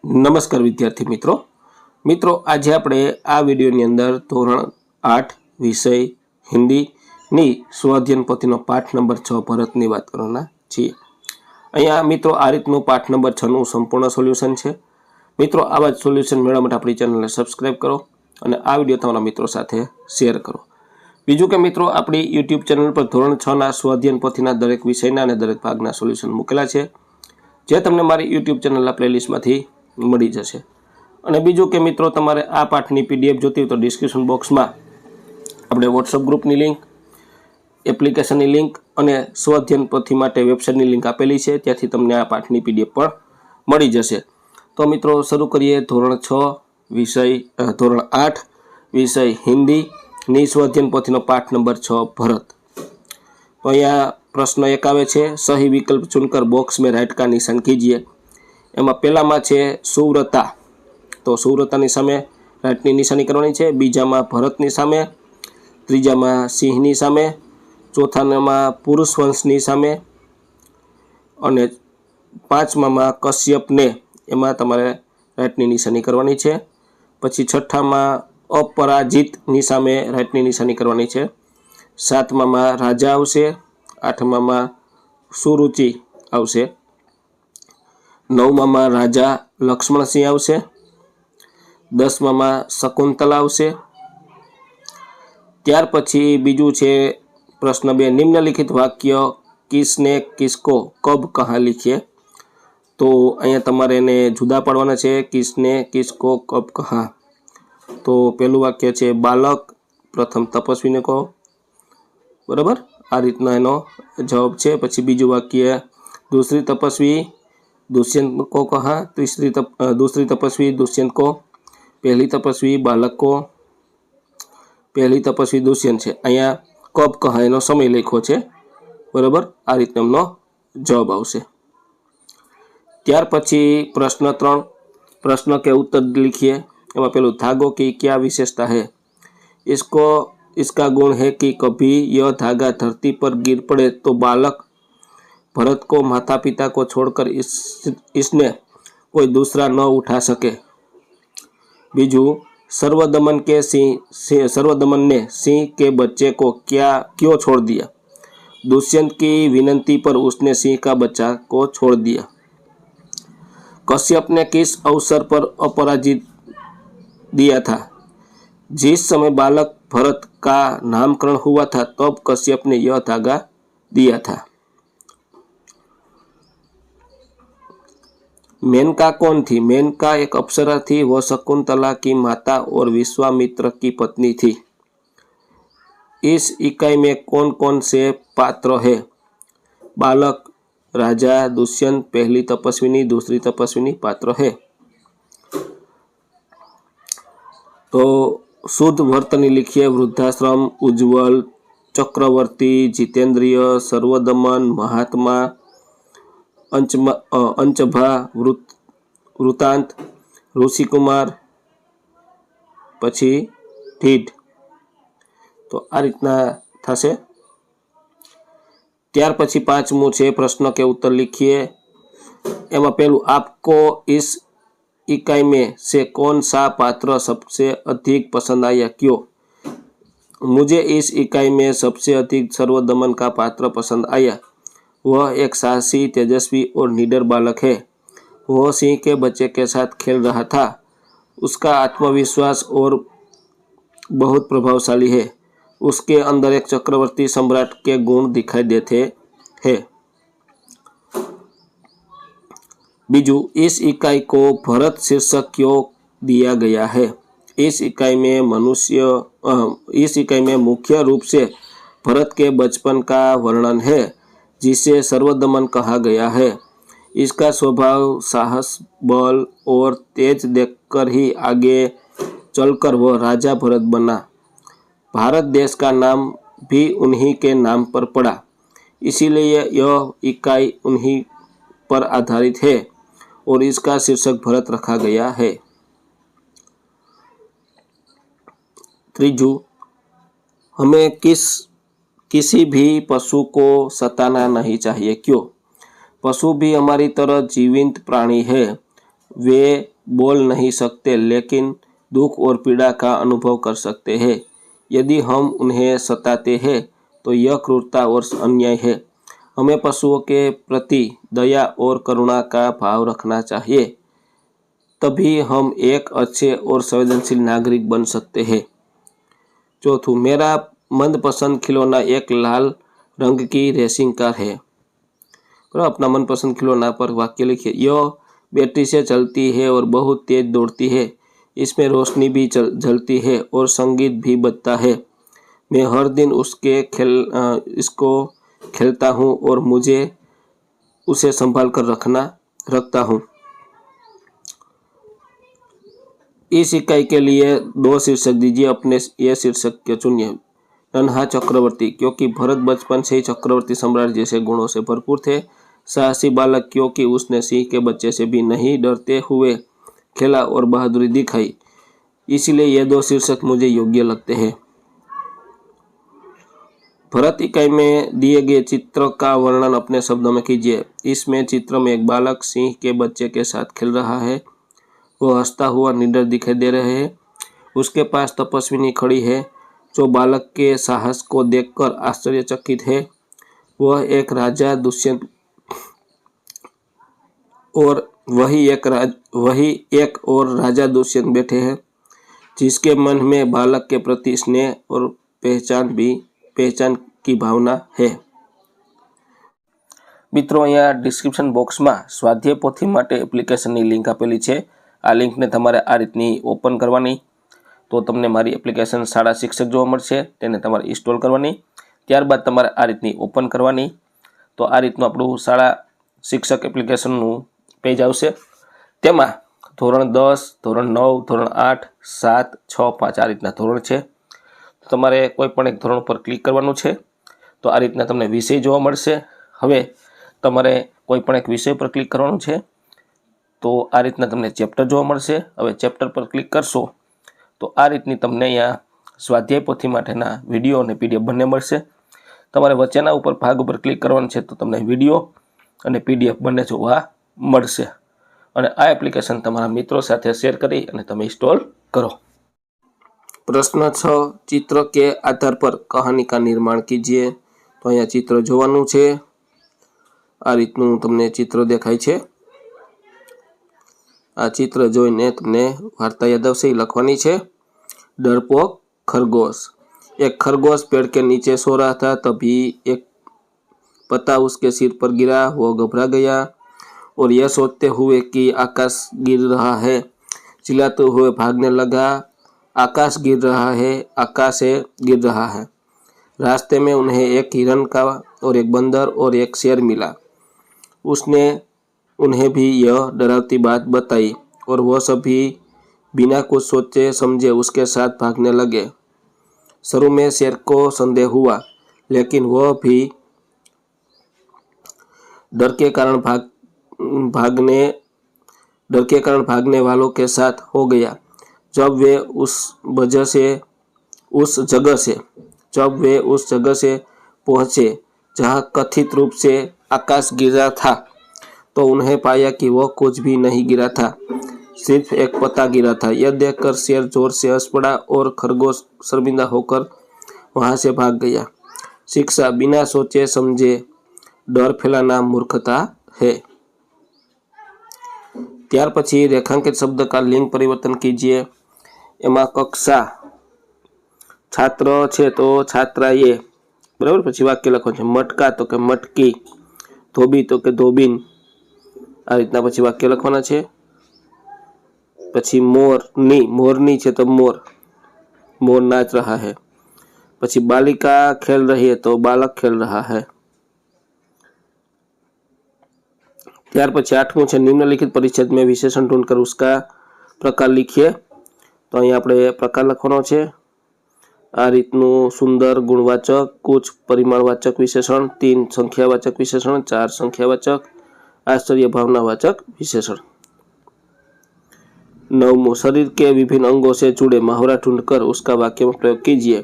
નમસ્કાર વિદ્યાર્થી મિત્રો આજે આપણે આ વિડીયોની અંદર ધોરણ 8 વિષય હિન્દીની સ્વઅધ્યયન પોથીનો પાઠ નંબર 6 ભરતની વાત કરવાના છીએ। અહીંયા મિત્રો આ રીતનું પાઠ નંબર 6 નું સંપૂર્ણ સોલ્યુશન છે। મિત્રો આવા જ સોલ્યુશન મેળવવા માટે આપણી ચેનલને સબસ્ક્રાઇબ કરો અને આ વિડીયો તમારા મિત્રો સાથે શેર કરો। બીજું કે મિત્રો આપણી YouTube ચેનલ પર ધોરણ 6 ના સ્વઅધ્યયન પોથીના દરેક વિષયના અને દરેક ભાગના સોલ્યુશન મૂકેલા છે, જે તમને મારી YouTube ચેનલના પ્લેલિસ્ટમાંથી મળી જશે। અને બીજું કે મિત્રો તમારે આ પાઠની PDF જોતી હોય તો ડિસ્ક્રિપ્શન બોક્સમાં આપણે WhatsApp ગ્રુપની લિંક, એપ્લિકેશનની લિંક અને સ્વઅધ્યયન પોથી માટે વેબસાઇટની લિંક આપેલી છે, ત્યાંથી તમને આ પાઠની PDF પણ મળી જશે। તો મિત્રો શરૂ કરીએ ધોરણ 8 વિષય હિન્દીની સ્વઅધ્યયન પોથીનો પાઠ નંબર 6 ભરત। तो यहाँ प्रश्न एक आवे छे, सही विकल्प चुनकर बॉक्स में राइट का निशान कीजिए। एमां पहेलामां छे सुव्रता, तो सुव्रतानी सामे राइटनी निशानी करवानी छे। बीजामां भरतनी सामे, त्रीजामां सिंहनी सामे, चौथामां पुरुषवंशनी सामे अने पांचमामां कश्यपने, एमां तमारे राइटनी निशानी करवानी छे। पछी छठ्ठामां अपराजितनी सामे राइटनी निशानी करवानी छे। सातमामां राजा आवशे, आठमामां सुरुचि आवशे, नवमामां राजा लक्ष्मणसिंह आवशे, 10मामां शकुंतला आवशे। त्यार पछी बीजू छे प्रश्न 2, निम्नलिखित वाक्य किसने किसको कब कहाँ लिखिए। तो अहींया तमारे एने जुदा पाडवाना छे, किसने किसको कब कहाँ। तो पहेलुं वाक्य छे बालक प्रथम तपस्वीने को, बराबर आ रीतना एनो जवाब छे। पछी बीजू वाक्य दूसरी तपस्वी दुष्यंत को कहा, दूसरी तपस्वी दुष्यंत को, पहली तपस्वी बालक को, पहली तपस्वी दुष्यंत छे। अहींया कब कहा एनो समय लख्यो छे, बराबर आ रीतना एमनो जवाब आवशे। त्यार पछी प्रश्न 3, प्रश्न के उत्तर लिखिए। एमां पहेलुं धागो की क्या विशेषता है। इसका गुण है कि कभी यह धागा धरती पर गिर पड़े तो बालक भरत को माता पिता को छोड़कर इसने कोई दूसरा न उठा सके। बीजू, सर्वदमन ने सिंह के बच्चे को क्यों छोड़ दिया। दुष्यंत की विनती पर उसने सिंह का बच्चा को छोड़ दिया। कश्यप ने किस अवसर पर अपराजित दिया था। जिस समय बालक भरत का नामकरण हुआ था तब कश्यप ने यह धागा दिया था। मेनका कौन थी। मेनका एक अप्सरा थी, वह शकुंतला की माता और विश्वामित्र की पत्नी थी। इस इकाई में कौन कौन से पात्र है। बालक, राजा, दुष्यंत, पहली तपस्विनी, दूसरी तपस्विनी पात्र है। तो शुद्ध वर्तनी लिखिए। वृद्धाश्रम, उज्ज्वल, चक्रवर्ती, जितेंद्रिय, सर्वदमन, महात्मा, अंचभा, वृतांत, ऋषिकुमार, पछी ढीठ। तो आ रीतना थशे। त्यार पछी 5मु छे प्रश्न के उत्तर लिखिए। एमां पहेलुं, आपको इस इकाई में से कौन सा पात्र सबसे अधिक पसंद आया, क्यों। मुझे इस इकाई में सबसे अधिक सर्वदमन का पात्र पसंद आया। वह एक साहसी, तेजस्वी और निडर बालक है। वह सिंह के बच्चे के साथ खेल रहा था। उसका आत्मविश्वास और बहुत प्रभावशाली है। उसके अंदर एक चक्रवर्ती सम्राट के गुण दिखाई देते हैं। बीजू, इस इकाई को भरत शीर्षक क्यों दिया गया है। इस इकाई में मुख्य रूप से भरत के बचपन का वर्णन है, जिसे सर्वदमन कहा गया है। इसका स्वभाव, साहस, बल और तेज देखकर ही आगे चलकर वह राजा भरत बना। भारत देश का नाम भी उन्हीं के नाम पर पड़ा, इसीलिए यह इकाई उन्हीं पर आधारित है और इसका शीर्षक भरत रखा गया है। त्रीजू, हमें किसी भी पशु को सताना नहीं चाहिए, क्यों। पशु भी हमारी तरह जीवित प्राणी है। वे बोल नहीं सकते लेकिन दुख और पीड़ा का अनुभव कर सकते हैं। यदि हम उन्हें सताते हैं तो यह क्रूरता और अन्याय है। हमें पशुओं के प्रति दया और करुणा का भाव रखना चाहिए, तभी हम एक अच्छे और संवेदनशील नागरिक बन सकते हैं। चौथुं, मेरा मनपसंद खिलौना एक लाल रंग की रेसिंग कार है। अपना मनपसंद खिलौना पर वाक्य लिखिए। यह बैटरी से चलती है और बहुत तेज दौड़ती है। इसमें रोशनी भी जलती है और संगीत भी बजता है। मैं हर दिन इसको खेलता हूँ और मुझे उसे संभाल कर रखता हूँ। इस इकाई के लिए 2 शीर्षक दीजिए। अपने ये शीर्षक के चुनिए। नन्हा चक्रवर्ती, क्योंकि भरत बचपन से ही चक्रवर्ती सम्राट जैसे गुणों से भरपूर थे। साहसी बालक, क्योंकि उसने सिंह के बच्चे से भी नहीं डरते हुए खेला और बहादुरी दिखाई। इसलिए ये 2 शीर्षक मुझे योग्य लगते हैं। भरत इकाई में दिए गए चित्र का वर्णन अपने शब्दों में कीजिए। इसमें चित्र में एक बालक सिंह के बच्चे के साथ खेल रहा है। वो हंसता हुआ निडर दिखाई दे रहे हैं। उसके पास तपस्विनी खड़ी है जो बालक के साहस को देखकर आश्चर्यचकित है। वह एक राजा दुष्यंत और वही एक और राजा दुष्यंत बैठे हैं, जिसके मन में बालक के प्रति स्नेह और पहचान की भावना है। मित्रों, अहींया डिस्क्रिप्शन बॉक्स में स्वाध्याय पोथी माटे एप्लिकेशननी लिंक आपेली छे। आ लिंकने तमारे आ रीतनी ओपन करवानी, तो तमने मारी एप्लिकेशन शाळा शिक्षक जोवा मळशे। तेने तमारे इंस्टॉल करवानी, त्यारबाद तमारे आ रीतनी ओपन करवानी। तो आ रीतनुं आपणुं शाळा शिक्षक एप्लिकेशननुं पेज आवशे। तेमां धोरण 10, धोरण 9, धोरण 8, 7, 6, 5 आ रीतना धोरण छे। तो तमारे कोईपण एक धोरण पर क्लिक करवानुं छे। तो आ रीतना तमने विषय जोवा मळशे। हवे तमारे कोईपण एक विषय पर क्लिक करवानुं छे। तो आ रीतना तमने चेप्टर जोवा मळशे। हवे चेप्टर पर क्लिक करशो तो आ रीतनी तमने अहींया स्वाध्याय पोथी माटेना विडियो अने पीडीएफ बंने मळशे। तमारे वच्चेना उपर भाग उपर क्लिक करवानुं छे तो तमने विडियो अने पीडीएफ बंने जोवा मळशे। अने आ एप्लिकेशन तमारा मित्रों साथे शेर करी अने तमे इंस्टॉल करो। प्रश्न 6, चित्र के आधार पर कहानी का निर्माण कीजिए। तो अहींया चित्र जोवानुं छे। आ रीतनुं तमने चित्र देखाय छे। आ चित्र जोईने तमने वार्ता याद आवशे, लखवानी छे। डरपोक खरगोश। एक खरगोश पेड़ के नीचे सो रहा था, तभी एक पत्ता उसके सिर पर गिरा। वो घबरा गया और यह सोचते हुए कि आकाश गिर रहा है, चिल्लाते हुए भागने लगा। आकाश गिर रहा है, आकाश से गिर रहा है। रास्ते में उन्हें एक हिरन का और एक बंदर और एक शेर मिला। उसने उन्हें भी यह डरावनी बात बताई और वह सभी बिना कुछ सोचे समझे उसके साथ भागने लगे। शुरू में शेर को संदेह हुआ, लेकिन वह भी डर के कारण भागने वालों के साथ हो गया। जब वे उस जगह से पहुंचे जहां कथित रूप से आकाश गिरा था, तो उन्हें पाया कि वह कुछ भी नहीं गिरा था, सिर्फ एक पत्ता गिरा था। यह देखकर शेर जोर से हंस पड़ा और खरगोश शर्मिंदा होकर वहां से भाग गया। शिक्षा, बिना सोचे समझे डर फैलाना मूर्खता है। त्यार पछी रेखांकित शब्द का लिंग परिवर्तन कीजिए। एमां कक्षा छात्र छे तो छात्राए, बराबर। पछी वाक्य लखो छे। मटका तो के मटकी, धोबी तो के धोबीन। आ रीतना पछी वाक्य लखवाना छे। पछी मोरनी छे तो मोर नाच रहा है। पछी बालिका खेल रही है तो बालक खेल रहा है। त्यार पछी 8मुं छे। निम्नलिखित परिच्छेद में विशेषण ढूंढकर उसका प्रकार लिखिए। तो अहीं आपणे प्रकार लखवानो छे। आ रीतनु सुंदर गुणवाचक, कुछ परिमाणवाचक विशेषण, 3 संख्यावाचक विशेषण, 4 संख्यावाचक, आश्चर्य भावनावाचक विशेषण। 9मुं, शरीर के विभिन्न अंगों से जुड़े मुहावरा ढूंढकर उसका वाक्य में प्रयोग कीजिए।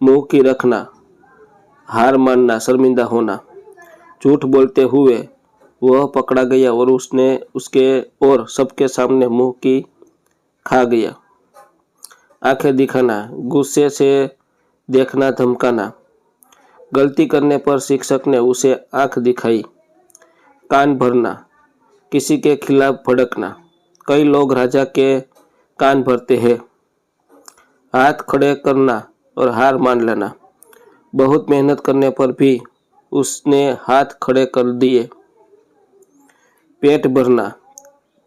मुंह की रखना, हार मानना, शर्मिंदा होना। झूठ बोलते हुए वह पकड़ा गया और उसने उसके और सबके सामने मुंह की खा गया। आंखें दिखाना, गुस्से से देखना, धमकाना। गलती करने पर शिक्षक ने उसे आंख दिखाई। कान भरना, किसी के खिलाफ भड़कना। कई लोग राजा के कान भरते हैं। हाथ खड़े करना और हार मान लेना। बहुत मेहनत करने पर भी उसने हाथ खड़े कर दिए। पेट भरना,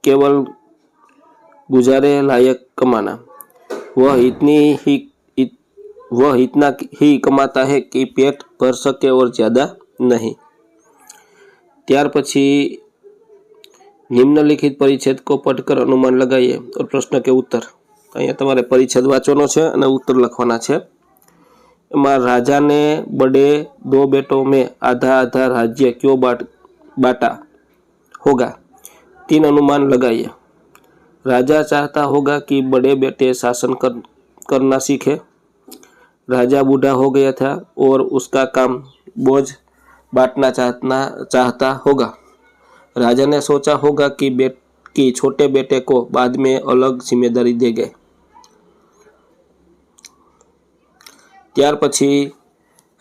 केवल गुजारे लायक कमाना। वह इतना ही कमाता है कि पेट भर सके और ज्यादा नहीं। ત્યાર પછી નિમ્નલિખિત પરિચ્છેદ को पढ़कर अनुमान लगाइए और प्रश्न के उत्तर। અહીંયા તમારે પરિચ્છેદ વાંચવાનો છે અને ઉત્તર લખવાના છે। એમાં राजा ने बड़े 2 बेटों में आधा आधा राज्य क्यों बांटा होगा, 3 अनुमान लगाइए। राजा चाहता होगा कि बड़े बेटे शासन करना सीखे। राजा बूढ़ा हो गया था और उसका काम बोझ बांटना चाहता होगा। राजा ने सोचा होगा कि छोटे बेटे को बाद में अलग जिम्मेदारी देंगे। ત્યાર પછી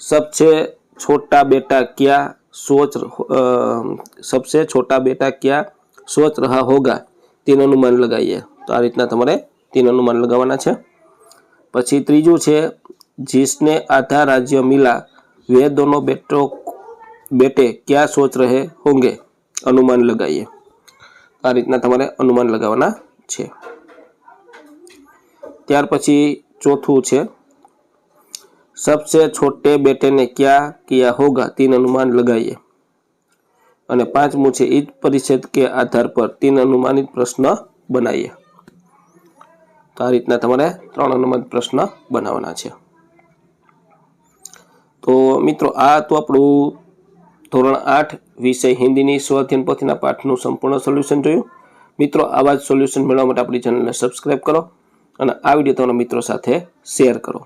सबसे छोटा बेटा क्या सोच रहा होगा, 3 अनुमान लगाइए। तो आ रीतना तमारे 3 अनुमान लगावाना छे। પછી ત્રીજું છે जिसने आधा राज्य मिला वे दोनों बेटे क्या सोच रहे होंगे, अनुमान लगाइए। आ रीतना तमारे अनुमान लगावाना छे। ત્યાર પછી ચોથું છે सबसे छोटे बेटे ने क्या किया होगा, 3 अनुमान लगाइए। અને પાંચમું છે इस परिच्छेद के आधार पर 3 अनुमानित प्रश्न बनाइए। तो आ रीतना तमारे 3 अनुमानित प्रश्न बनाववाना छे। तो मित्रों आ तो आपणुं ધોરણ 8 વિષય હિન્દીની સ્વાધ્યાયન પોથીના પાઠનું સંપૂર્ણ સોલ્યુશન જોયું। મિત્રો આવા જ સોલ્યુશન મેળવવા માટે આપણી ચેનલને સબસ્ક્રાઇબ કરો અને આ વિડીયો તમારા મિત્રો સાથે શેર કરો।